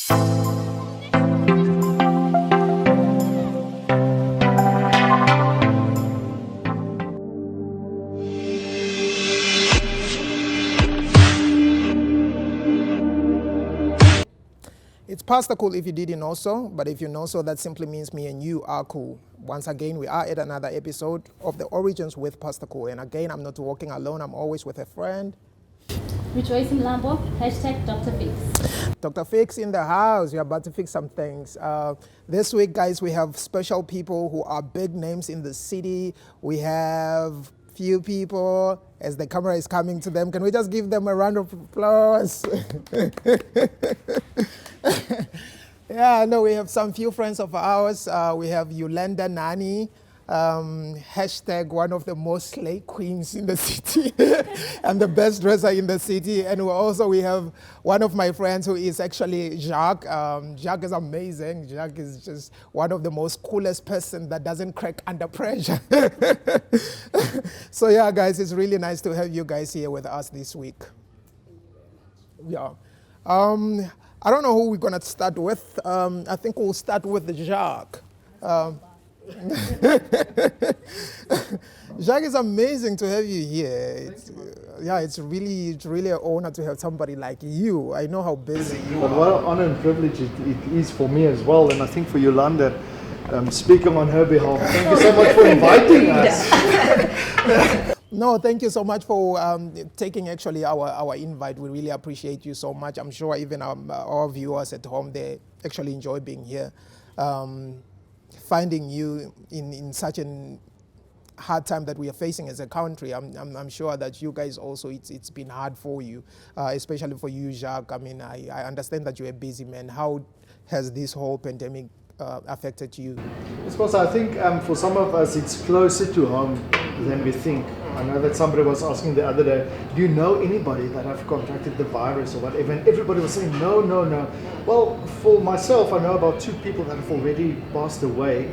It's Pastor Cool if you didn't know so, but if you know so, that simply means me and you are cool. Once again, we are at another episode of The Origins with Pastor Cool. And again, I'm not walking alone, I'm always with a friend. Rejoicing Lambo, hashtag Dr. Fix. Dr. Fix in the house, you're about to fix some things. This week, guys, we have special people who are big names in the city. We have few people, as the camera is coming to them. Can we just give them a round of applause? Yeah, no, we have some few friends of ours. We have Eulender, Nani, hashtag one of the most slay queens in the city and the best dresser in the city. And we have one of my friends who is actually Jacques. Jacques is amazing. Jacques is just one of the most coolest person that doesn't crack under pressure. So yeah, guys, it's really nice to have you guys here with us this week. Yeah. I don't know who we're going to start with. I think we'll start with Jacques. Jacques, it's amazing to have you here. It's really an honor to have somebody like you. I know how busy you are. What an honor and privilege it is for me as well, and I think for Eulender, speaking on her behalf. Thank you so much for inviting us. No, thank you so much for taking actually our invite. We really appreciate you so much. I'm sure even our viewers at home, they actually enjoy being here. Finding you in such a hard time that we are facing as a country, I'm sure that you guys also, it's been hard for you, especially for you, Jacques. I mean, I understand that you're a busy man. How has this whole pandemic affected you? I suppose I think for some of us it's closer to home than we think. I know that somebody was asking the other day, do you know anybody that have contracted the virus or whatever? And everybody was saying, no. Well, for myself, I know about 2 people that have already passed away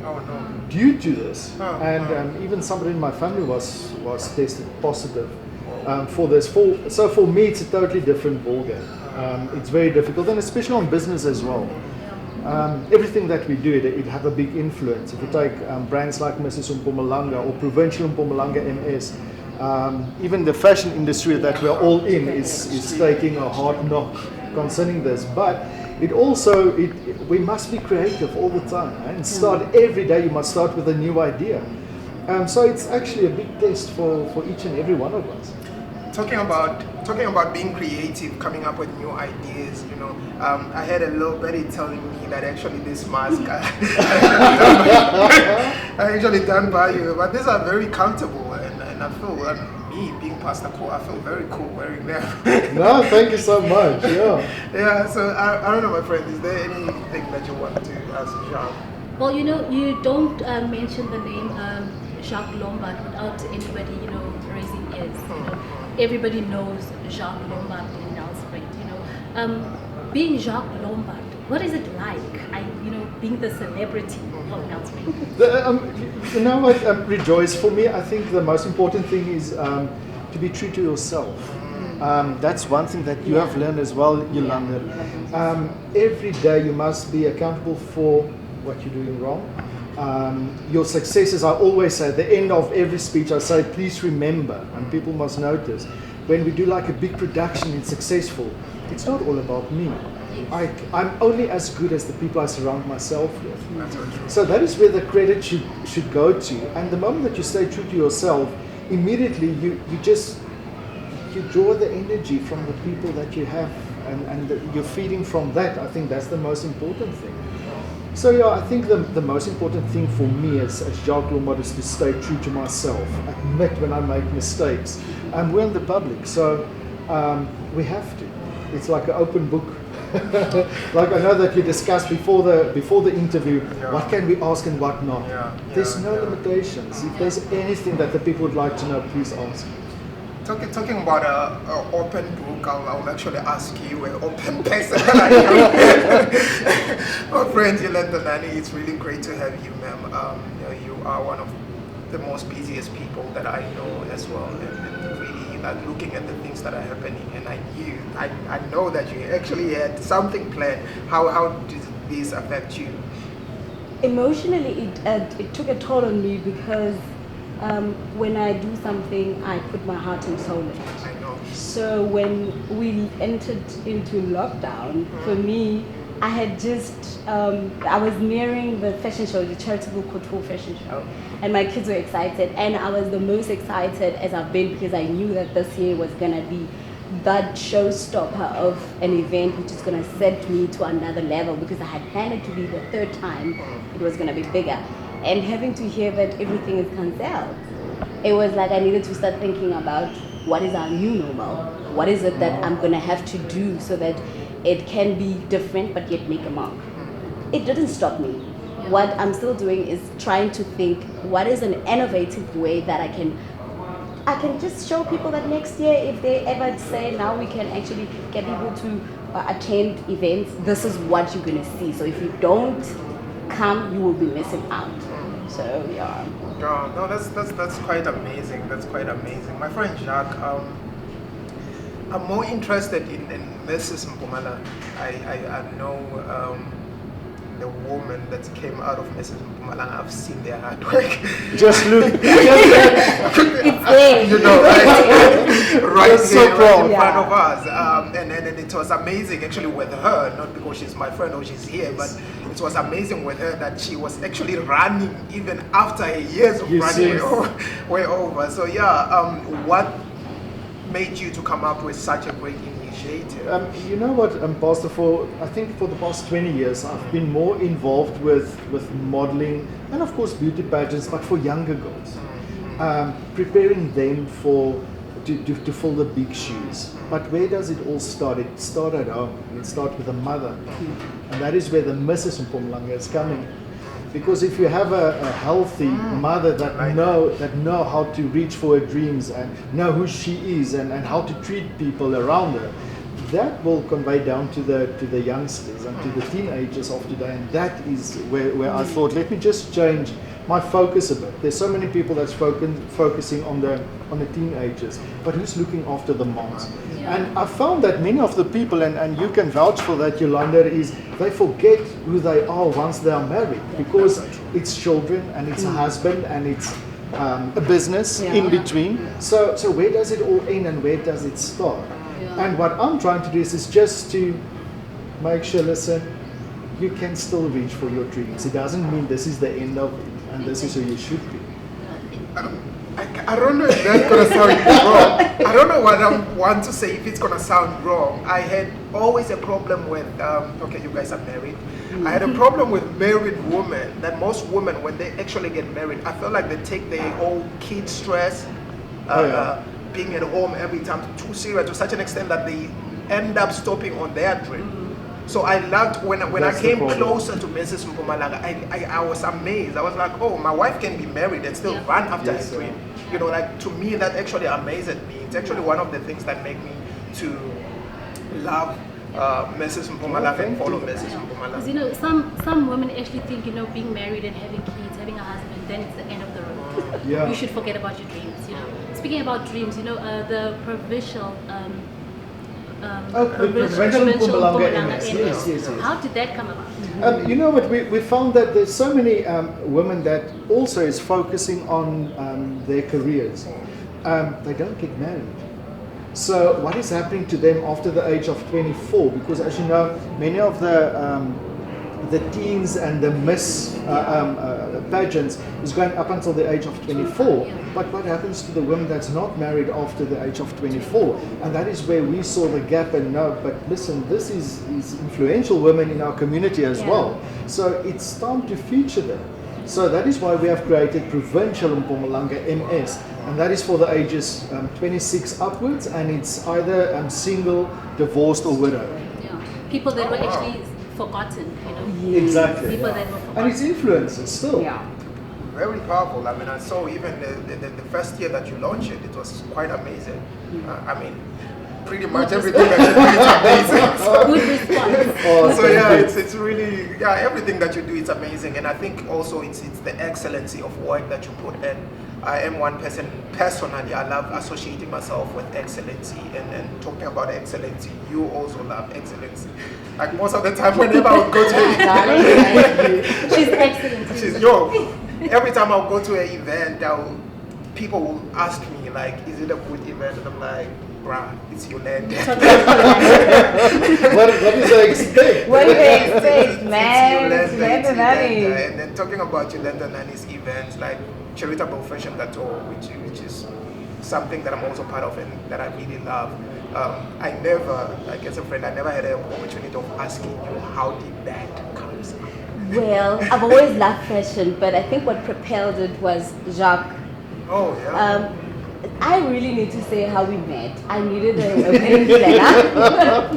due to this. And even somebody in my family was tested positive for this. So for me, it's a totally different ballgame. It's very difficult, and especially on business as well. Everything that we do, it have a big influence. If you take brands like Mrs. Mpumalanga or Provincial Mpumalanga MS, even the fashion industry that we're all in is taking a hard knock concerning this. But we must be creative all the time, and start every day. You must start with a new idea. So it's actually a big test for each and every one of us. Talking about being creative, coming up with new ideas, I had a little buddy telling me that actually this mask I actually done by you, but these are very comfortable, and I feel, me being Pastor Cool, I feel very cool wearing them. No, thank you so much. Yeah. So I don't know, my friend, is there anything that you want to ask Jacques? Well, you don't mention the name Jacques Lombard without anybody, raising ears. Everybody knows Jacques Lombard in Nelspruit. Being Jacques Lombard, what is it like? Being the celebrity of Nelspruit. You know what, Rejoice, for me, I think the most important thing is to be true to yourself. That's one thing that you have learned as well, Eulender. Every day you must be accountable for what you're doing wrong. Your successes, I always say, at the end of every speech, I say, please remember, and people must notice, when we do like a big production and successful, it's not all about me. I'm only as good as the people I surround myself with. So that is where the credit should go to. And the moment that you stay true to yourself, immediately you draw the energy from the people that you have, and you're feeding from that. I think that's the most important thing. So yeah, I think the most important thing for me as Jacques Lombard is to stay true to myself, admit when I make mistakes. We're in the public, so we have to. It's like an open book. Like I know that you discussed before the interview, what can we ask and what not. There's no limitations. If there's anything that the people would like to know, please ask. Talking about an open book, I'll actually ask you an open person. My friend Eulender, Nani, it's really great to have you, ma'am. You are one of the most busiest people that I know as well, and really actually like looking at the things that are happening, and I know that you actually had something planned. How did this affect you? Emotionally, it took a toll on me because when I do something, I put my heart and soul in it. I know. So when we entered into lockdown, for me, I had just, I was nearing the fashion show, the Charitable Couture fashion show, and my kids were excited, and I was the most excited as I've been because I knew that this year was gonna be that showstopper of an event which is gonna set me to another level, because I had planned it to be the third time it was gonna be bigger. And having to hear that everything is cancelled, it was like I needed to start thinking about what is our new normal? What is it that I'm gonna have to do so that it can be different but yet make a mark? It didn't stop me. What I'm still doing is trying to think what is an innovative way that I can just show people that next year, if they ever say now we can actually get people to attend events, this is what you're gonna see. So if you don't come, you will be missing out. So yeah. Oh, no, that's quite amazing. That's quite amazing. My friend Jacques, I'm more interested in Mrs. Mpumalanga. I know the woman that came out of Mrs. Mpumalanga. I've seen their hard work. Just look. It's there. You know, right so here, right proud. in front of us. And it was amazing actually with her, not because she's my friend or she's here, but it was amazing with her that she was actually running even after years of running way over. So yeah, what made you to come up with such a great initiative? You know what, Pastor, I think for the past 20 years, I've been more involved with modeling and of course beauty pageants, but for younger girls. Preparing them to fill the big shoes. But where does it all start? It started at home. It starts with a mother. And that is where the Mrs. Mpumalanga is coming. Because if you have a healthy mother that know how to reach for her dreams and know who she is and how to treat people around her, that will convey down to the youngsters and to the teenagers of today. And that is where I thought, let me just change my focus a bit. There's so many people that's focusing on the teenagers, but who's looking after the moms? Yeah. And I found that many of the people, and you can vouch for that, Eulender, is they forget who they are once they are married, because it's children and it's a husband and it's a business in between. So where does it all end and where does it start? Yeah. And what I'm trying to do is just to make sure, listen, you can still reach for your dreams. It doesn't mean this is the end of it and this is who you should be. I don't know if that's gonna sound wrong. I don't know what I want to say if it's gonna sound wrong. I had always a problem with, okay, you guys are married. I had a problem with married women, that most women, when they actually get married, I feel like they take their whole kid stress, being at home every time too serious to such an extent that they end up stopping on their dream. So I loved when I came closer to Mrs. Mpumalanga, I was amazed. I was like, oh, my wife can be married and still run after her dream. You know, like to me that actually amazed me. It's actually one of the things that make me to love Mrs. Mpumalanga and follow Mrs. Mpumalanga. Because, you know, some women actually think, you know, being married and having kids, having a husband, then it's the end of the road. Yeah. You should forget about your dreams, you know. Speaking about dreams, you know, the Provincial Provincial Mpumalanga MS. Yes. How did that come about? You know what, we found that there's so many women that also is focusing on their careers. They don't get married. So what is happening to them after the age of 24? Because as you know, many of the teens and the miss pageants is going up until the age of 24. But what happens to the women that's not married after the age of 24? And that is where we saw the gap and no, but listen, this is influential women in our community as well. So it's time to feature them. So that is why we have created Provincial Mpumalanga MS, and that is for the ages 26 upwards, and it's either single, divorced or widowed. Yeah. People that were actually forgotten, you know. Exactly. People that were forgotten. And it's influencers still. Yeah. Very powerful. I mean, I saw even the first year that you launched it, it was quite amazing. I mean, pretty much everything that you do is amazing. Good response. So yeah, it's really, everything that you do is amazing. And I think also it's the excellency of work that you put in. I am one person personally. I love associating myself with excellency and talking about excellency. You also love excellency. Like most of the time, whenever I would go to She's excellent. every time I would go to an event, people will ask me like, "Is it a good event?" And I'm like, "Bruh, it's Eulender." What do they expect? What do they expect, man? It's Eulender Nani. And then talking about Eulender Nani's events, like Charitable Fashion Couture, which is something that I'm also part of and that I really love. I never, like as a friend, I never had an opportunity of asking you how did that come about? Well, I've always loved fashion, but I think what propelled it was Jacques. Oh yeah. I really need to say how we met. I needed a wedding planner.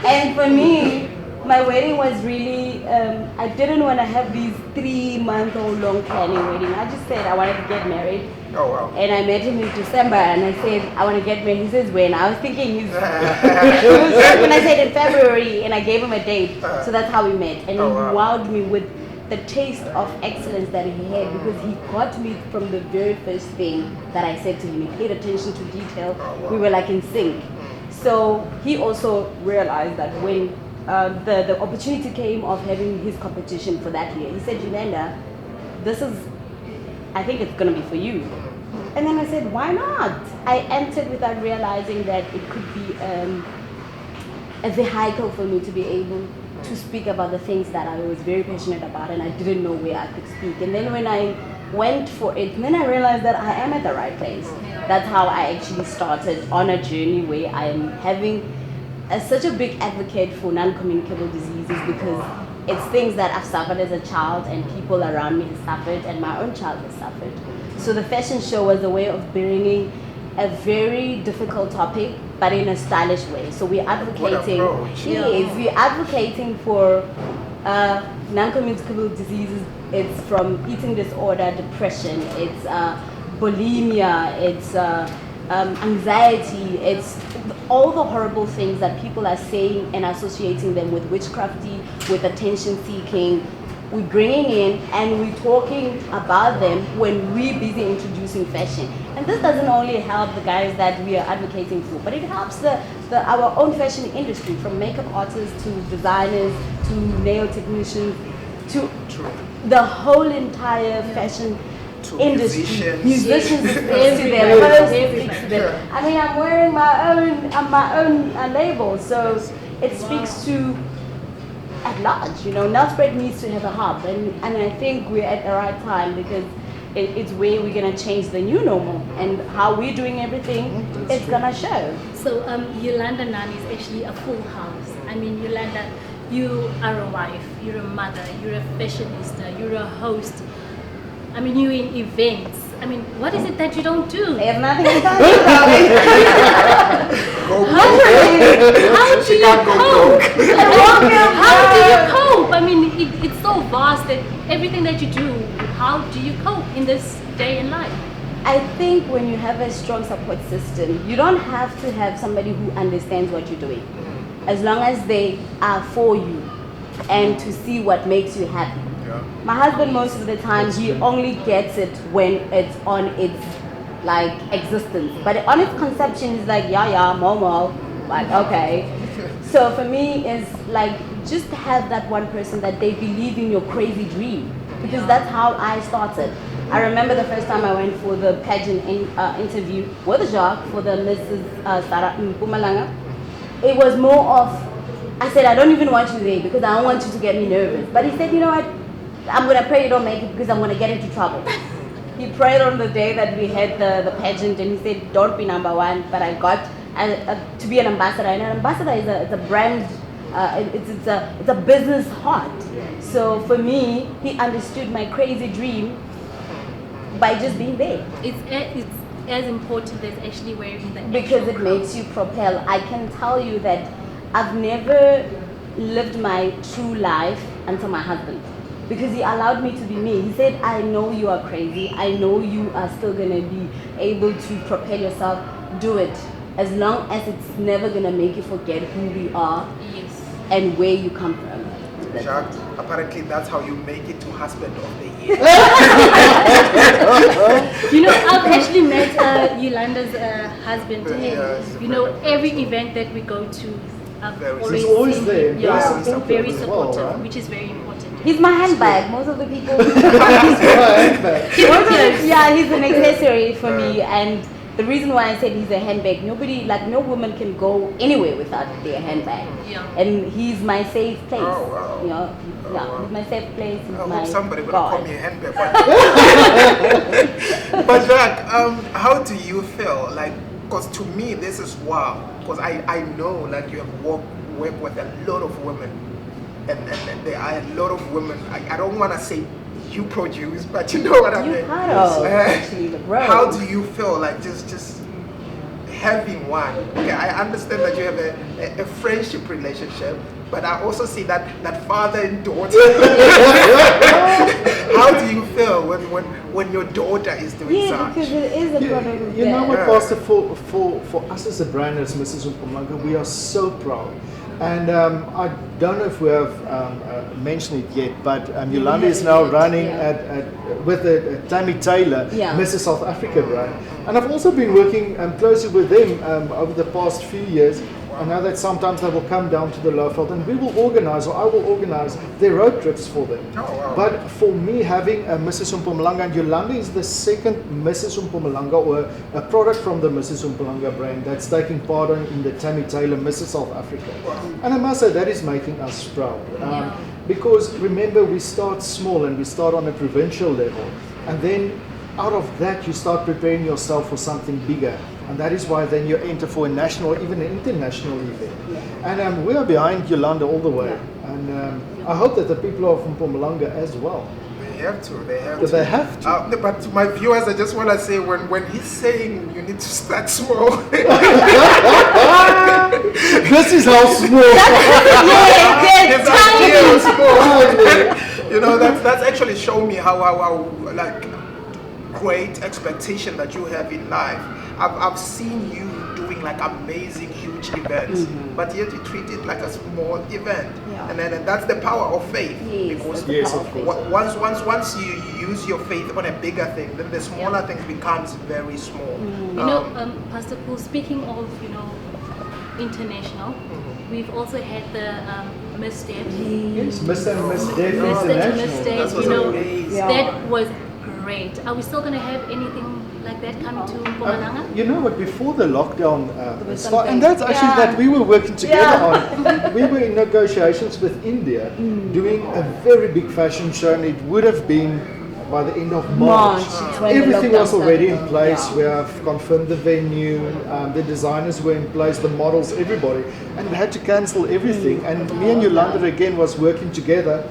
And for me, my wedding was really, I didn't want to have these 3-month-old long planning wedding. I just said I wanted to get married. Oh wow. And I met him in December and I said, I want to get married. He says, when? I was thinking it was when I said in February and I gave him a date. So that's how we met. And he wowed me with the taste of excellence that he had because he got me from the very first thing that I said to him. He paid attention to detail. We were like in sync. So he also realized that when the opportunity came of having his competition for that year, he said, Eulender, I think it's going to be for you. And then I said, why not? I entered without realizing that it could be a vehicle for me to be able to speak about the things that I was very passionate about and I didn't know where I could speak. And then when I went for it, then I realized that I am at the right place. That's how I actually started on a journey where I am having such a big advocate for non-communicable diseases because it's things that I've suffered as a child and people around me have suffered and my own child has suffered. So the fashion show was a way of bringing a very difficult topic but in a stylish way. So we're advocating, we're advocating for non-communicable diseases. It's from eating disorder, depression, it's bulimia, it's anxiety, it's all the horrible things that people are saying and associating them with witchcrafty, with attention seeking. We're bringing in and we're talking about them when we're busy introducing fashion. And this doesn't only help the guys that we are advocating for, but it helps our own fashion industry, from makeup artists to designers to nail technicians to the whole entire fashion industry. Musicians to their first. I mean, I'm wearing my own label, so it speaks to at large, Nelspread needs to have a hub, and I think we're at the right time because it's where we're gonna change the new normal and how we're doing everything. It's gonna show. So Eulender Nani is actually a full house. I mean, Eulender, you are a wife, you're a mother, you're a fashionista, you're a host. I mean, you're in events. I mean, what is it that you don't do? I have nothing to tell you, How do you cope? How do you cope? I mean, it's so vast that everything that you do, how do you cope in this day in life? I think when you have a strong support system, you don't have to have somebody who understands what you're doing. As long as they are for you and to see what makes you happy. My husband, most of the time, he only gets it when it's on its existence, but on its conception, he's like, yeah, momo, like, okay. So for me, it's like just have that one person that they believe in your crazy dream, because that's how I started. I remember the first time I went for the pageant interview with Jacques for the Mrs. Mpumalanga. It was more of, I said, I don't even want you there because I don't want you to get me nervous. But he said, you know what? I'm going to pray you don't make it because I'm going to get into trouble. He prayed on the day that we had the pageant and he said, don't be number one. But I got to be an ambassador. And an ambassador is a brand, it's a business heart. So for me, he understood my crazy dream by just being there. It's as important as actually wearing the because it makes you propel. I can tell you that I've never lived my true life until my husband. Because he allowed me to be me. He said, I know you are crazy. I know you are still going to be able to propel yourself. Do it. As long as it's never going to make you forget who we are and where you come from. Jacques, apparently that's how you make it to husband of the year. You know, I've actually met Eulender's husband, and you know, every event that we go to, I've He's always seen there, him, yeah, embracing very support as well, supportive, right? which is very important. He's my handbag. Most of the people. Handbag. Yeah, he's an accessory for me, and the reason why I said he's a handbag, nobody, like no woman can go anywhere without their handbag. Yeah. And he's my safe place. Oh, wow. You know, Oh, yeah, wow. he's my safe place. He's I my hope somebody will God. call me a handbag. But Jacques, how do you feel? Like, because to me this is wow. Because I know like you have worked with a lot of women, and there are a lot of women. I don't want to say you produce, but you know what I You mean. part of actually the road. How do you feel like just having one? Okay, I understand that you have a friendship relationship, but I also see that father and daughter. How do you feel when your daughter is doing Yeah, such? because it is a product of You know what, Yeah. Pastor, for us as a brand, as Mrs. Mpumalanga, we are so proud. And I don't know if we have mentioned it yet, but Eulender is now running with Tammy Taylor, Yeah. Mrs. South Africa brand. And I've also been working closely with them over the past few years. I know that sometimes they will come down to the Lowveld and we will organize, or I will organize their road trips for them. Oh, wow. But for me, having Mrs. Mpumalanga, and Eulender is the second Mrs. Mpumalanga, or a product from the Mrs. Mpumalanga brand that's taking part in the Tammy Taylor Mrs. South Africa. And I must say that is making us proud. Because remember, we start small and we start on a provincial level. And then out of that, you start preparing yourself for something bigger. And that is why then you enter for a national or even an international event. And we are behind Eulender all the way. And I hope that the people of Mpumalanga as well. They have to. They have to. But to my viewers, I just want to say, when he's saying you need to start small, This is how small. it's actually small. You know, that's actually shown me how like great expectation that you have in life. I've seen you doing like amazing, huge events, but yet you treat it like a small event, and then that's the power of faith. Yes, Because Yes, of course. once you use your faith on a bigger thing, then the smaller thing becomes very small. You know, Pastor Paul, speaking of, you know, international, we've also had the Miss Deb. Yes, Mr. and Miss Deb Mr. and Miss International. Deb, That was you know, amazing. that was great. Are we still going to have anything like that coming to Mpumalanga? You know what, before the lockdown was started, and something. that's actually that we were working together Yeah. on. We were in negotiations with India, doing a very big fashion show, and it would have been by the end of March. March, when the Everything lockdown was already in started. place. Yeah. We have confirmed the venue, the designers were in place, the models, everybody, and we had to cancel everything. And me and Eulender again was working together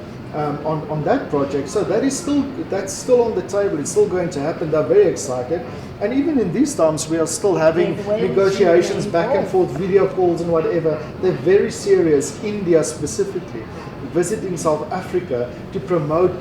on that project. So that's still on the table. It's still going to happen. They're very excited. And even in these times, we are still having There's ways negotiations to back and forth, video calls and whatever. They're very serious, India specifically, visiting South Africa to promote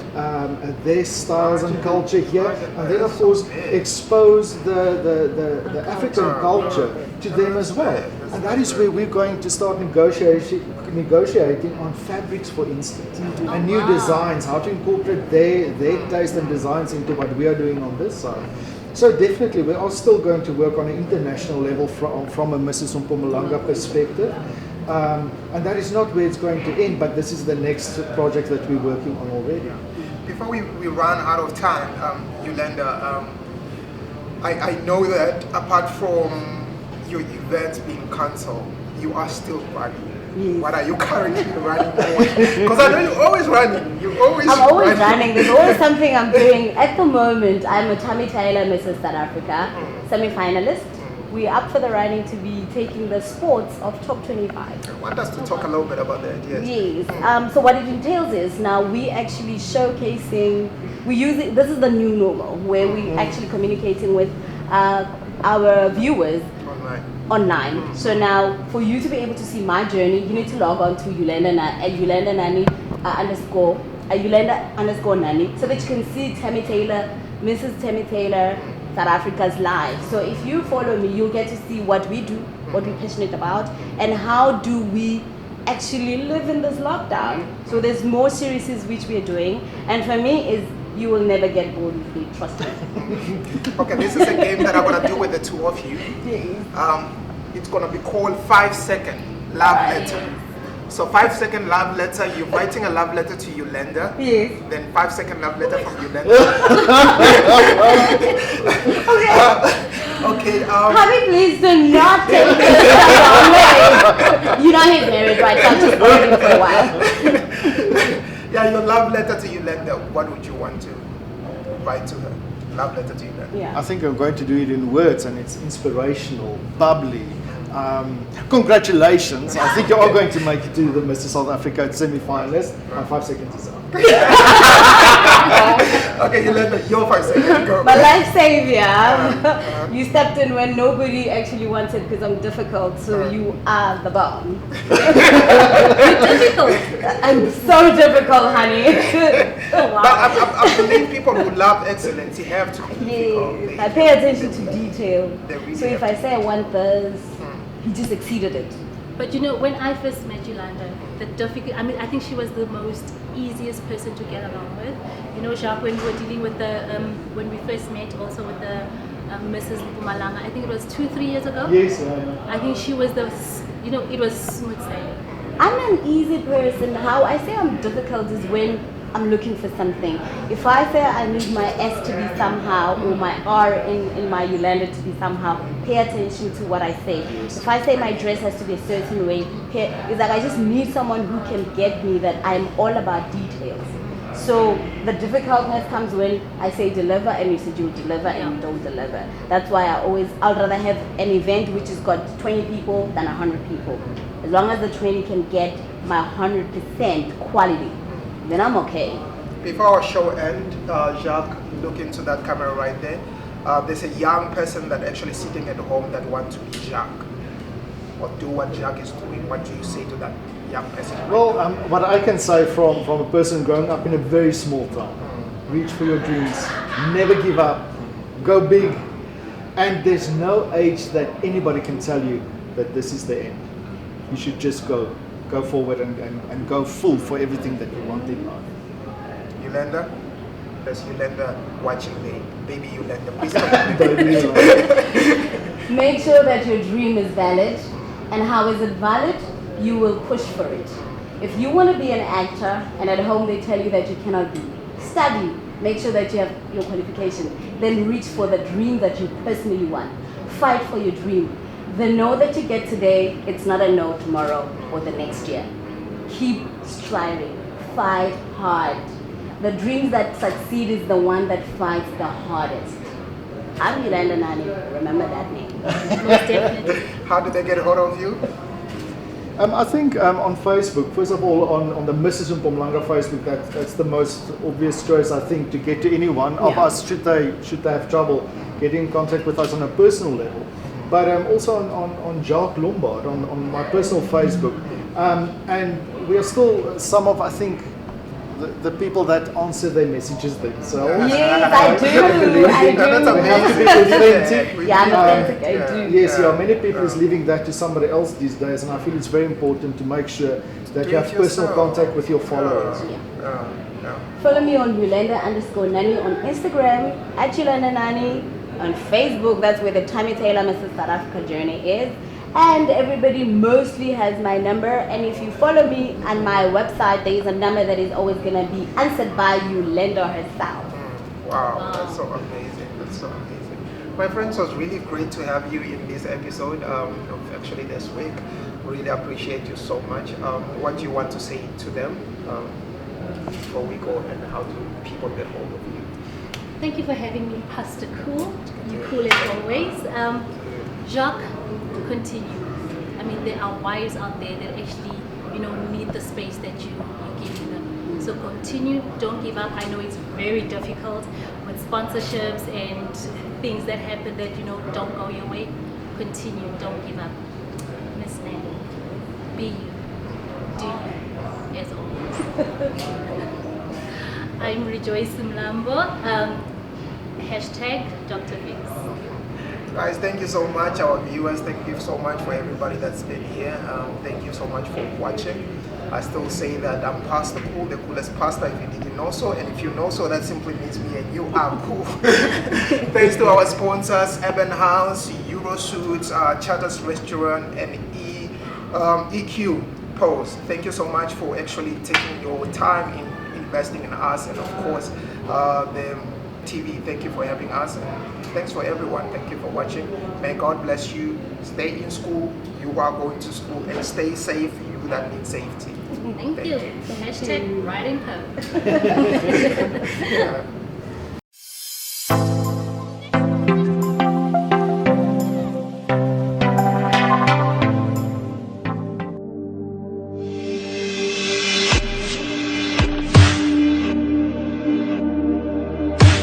their styles and culture here, and then of course expose the African culture to them as well. And that is where we're going to start negotiating on fabrics, for instance, and new designs, how to incorporate their taste and designs into what we are doing on this side. So definitely we are still going to work on an international level from a Mrs. Mpumalanga perspective. And that is not where it's going to end, but this is the next project that we're working on already. Before we run out of time, Eulender, I know that apart from your events being cancelled, you are still running. What are you currently running on? Because I know you're always running. I'm always running. There's always something I'm doing. At the moment, I'm a Tammy Taylor Mrs. South Africa semi-finalist. We're up for the running to be taking the sports of top 25. I want us to talk a little bit about that, yes. Yes. So what it entails is now we actually showcasing. This is the new normal where we actually communicating with our viewers online. So now, for you to be able to see my journey, you need to log on to Eulender Nani Eulender Nani, so that you can see Tammy Taylor, Mrs. Tammy Taylor, South Africa's live. So if you follow me, you'll get to see what we do, what we're passionate about, and how do we actually live in this lockdown. So there's more series which we are doing, and for me is you will never get bored with me, trust me. Okay, this is a game that I'm gonna do with the two of you. It's gonna be called 5-second love letter. So 5-second love letter, you're writing a love letter to Eulender. Yes. Then 5-second love letter from Eulender. Okay. Honey, please do not take this the wrong way. You know he's married, right? So I'm just waiting for a while. Yeah, your love letter to Eulender. What would you want to write to her? Love letter to Eulender. Yeah. I think I'm going to do it in words, and it's inspirational, bubbly. Congratulations. I think you are going to make it to the Mr. South Africa semi-finalist. My 5 seconds is up. Okay, Eulender, your 5 seconds. Go. My life savior, you stepped in when nobody actually wanted because I'm difficult, so you are the bomb. You're difficult. I'm so difficult, honey. Oh, wow. But I believe people who love excellence have to be difficult. Yes, I pay attention to detail. They really So if have I say I want this, he just exceeded it. But you know, when I first met Eulender, I think she was the most easiest person to get along with. You know, Jacques, when we were dealing with when we first met also with the Mrs. Mpumalanga, I think it was 2-3 years ago. Yes. I think she was it was smooth sailing. I'm an easy person. How I say I'm difficult is when I'm looking for something. If I say I need my S to be somehow or my R in my Eulender to be somehow, pay attention to what I say. If I say my dress has to be a certain way, it's like I just need someone who can get me that I'm all about details. So the difficultness comes when I say deliver and you said you'll deliver and you don't deliver. That's why I'd rather have an event which has got 20 people than 100 people. As long as the 20 can get my 100% quality, then I'm okay. Before our show ends, Jacques, look into that camera right there. There's a young person that actually sitting at home that wants to be Jacques or do what Jacques is doing. What do you say to that young person? Well, what I can say from a person growing up in a very small town, reach for your dreams, never give up, go big, and there's no age that anybody can tell you that this is the end. You should just go forward and go full for everything that you want in life. Eulender? There's Eulender watching me. Baby Eulender, please come. Make sure that your dream is valid. And how is it valid? You will push for it. If you want to be an actor and at home they tell you that you cannot be, study. Make sure that you have your qualification. Then reach for the dream that you personally want. Fight for your dream. The no that you get today, it's not a no tomorrow or the next year. Keep striving. Fight hard. The dreams that succeed is the one that fights the hardest. I'm Eulender Nani. Remember that name. Most definitely. How did they get hold of you? I think on Facebook, first of all, on the Mrs. Mpumalanga Facebook, that's the most obvious choice, I think, to get to anyone of us should they have trouble getting in contact with us on a personal level. But also on Jacques Lombard, on my personal Facebook. And we are still some of, I think, the people that answer their messages themselves. Yes, I do. I do. We have to be authentic. Yeah, I'm authentic. I do. Yes, many people is leaving that to somebody else these days, and I feel it's very important to make sure that you have personal contact with your followers. Follow me on Eulender_Nani on Instagram, at Eulender Nani on Facebook. That's where the Tammy Taylor Mrs. South Africa journey is. And everybody mostly has my number. And if you follow me on my website, there is a number that is always going to be answered by Eulender herself. Wow, that's so amazing. That's so amazing. My friends, it was really great to have you in this episode of actually this week. Really appreciate you so much. What do you want to say to them before we go, and how do people get hold of you? Thank you for having me, Pastor Cool. You're cool as always. Jacques, continue. I mean, there are wives out there that actually, need the space that you give them. So continue, don't give up. I know it's very difficult with sponsorships and things that happen that, don't go your way. Continue, don't give up. Miss Nani, be you, do you, as always. I'm Rejoice Mlambo, #Dr. Vix. Guys, thank you so much, our viewers. Thank you so much for everybody that's been here. Thank you so much for watching. I still say that I'm Pastor Cool, the coolest pastor if you didn't know so. And if you know so, that simply means me and you are cool. Thanks to our sponsors, Eben House, Eurosuits, Charters Restaurant, and EQ Pose. Thank you so much for actually taking your time in investing in us. And of course, the TV, thank you for having us. And thanks for everyone. Thank you for watching. May God bless you. Stay in school. You are going to school. And stay safe. You that need safety. Thank you. Hashtag riding home. Yeah.